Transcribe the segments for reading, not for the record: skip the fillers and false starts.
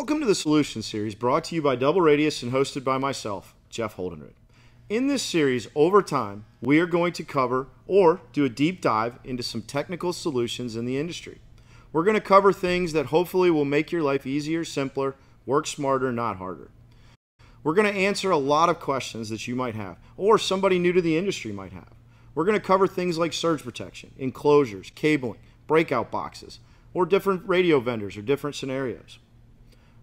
Welcome to the Solution Series, brought to you by DoubleRadius and hosted by myself, Jeff Holdenrid. In this series, over time, we are going to cover or do a deep dive into some technical solutions in the industry. We're going to cover things that hopefully will make your life easier, simpler, work smarter, not harder. We're going to answer a lot of questions that you might have, or somebody new to the industry might have. We're going to cover things like surge protection, enclosures, cabling, breakout boxes, or different radio vendors or different scenarios.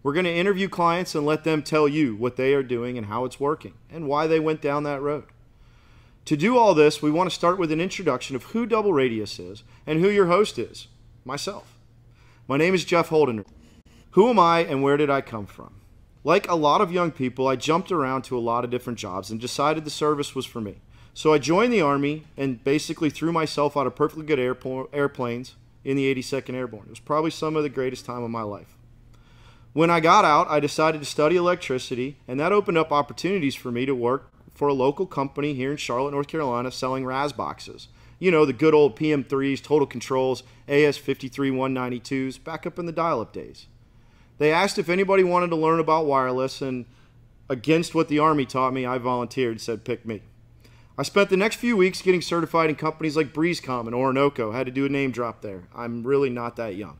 We're going to interview clients and let them tell you what they are doing and how it's working and why they went down that road. To do all this, we want to start with an introduction of who DoubleRadius is and who your host is, myself. My name is Jeff Holdenrid. Who am I and where did I come from? Like a lot of young people, I jumped around to a lot of different jobs and decided the service was for me. So I joined the Army and basically threw myself out of perfectly good airplanes in the 82nd Airborne. It was probably some of the greatest time of my life. When I got out, I decided to study electricity, and that opened up opportunities for me to work for a local company here in Charlotte, North Carolina, selling RAS boxes. You know, the good old PM3s, Total Controls, AS53192s, back up in the dial-up days. They asked if anybody wanted to learn about wireless, and against what the Army taught me, I volunteered and said, pick me. I spent the next few weeks getting certified in companies like BreezeCom and Orinoco. Had to do a name drop there. I'm really not that young.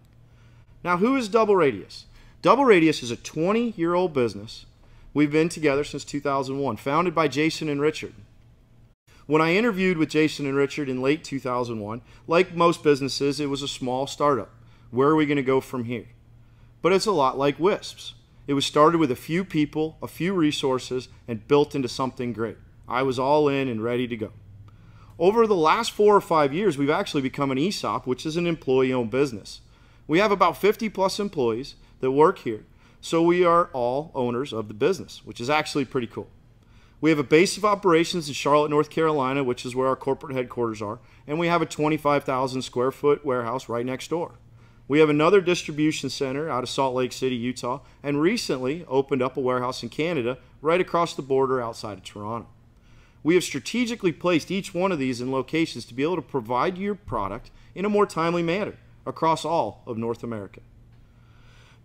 Now, who is DoubleRadius? DoubleRadius is a 20-year-old business. We've been together since 2001, founded by Jason and Richard. When I interviewed with Jason and Richard in late 2001, like most businesses, it was a small startup. Where are we going to go from here? But it's a lot like WISPs. It was started with a few people, a few resources, and built into something great. I was all in and ready to go. Over the last 4 or 5 years, we've actually become an ESOP, which is an employee-owned business. We have about 50-plus employees that work here, so we are all owners of the business, which is actually pretty cool. We have a base of operations in Charlotte, North Carolina, which is where our corporate headquarters are, and we have a 25,000 square foot warehouse right next door. We have another distribution center out of Salt Lake City, Utah, and recently opened up a warehouse in Canada right across the border outside of Toronto. We have strategically placed each one of these in locations to be able to provide your product in a more timely manner across all of North America.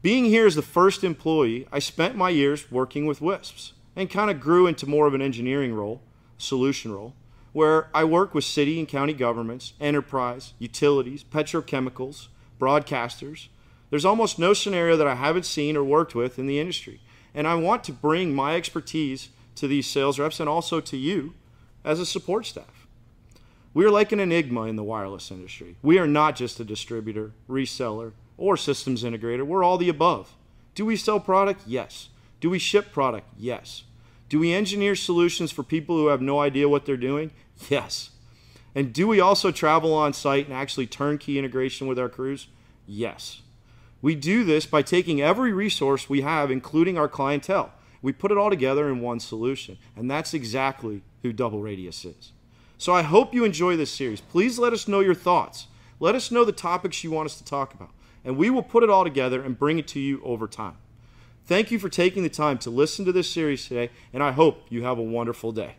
Being here as the first employee, I spent my years working with WISPs and kind of grew into more of an engineering role, solution role, where I work with city and county governments, enterprise, utilities, petrochemicals, broadcasters. There's almost no scenario that I haven't seen or worked with in the industry. And I want to bring my expertise to these sales reps and also to you as a support staff. We are like an enigma in the wireless industry. We are not just a distributor, reseller, or systems integrator. We're all the above. Do we sell product? Yes. Do we ship product? Yes. Do we engineer solutions for people who have no idea what they're doing? Yes. And do we also travel on site and actually turnkey integration with our crews? Yes. We do this by taking every resource we have, including our clientele. We put it all together in one solution, and that's exactly who DoubleRadius is. So I hope you enjoy this series. Please let us know your thoughts. Let us know the topics you want us to talk about, and we will put it all together and bring it to you over time. Thank you for taking the time to listen to this series today, and I hope you have a wonderful day.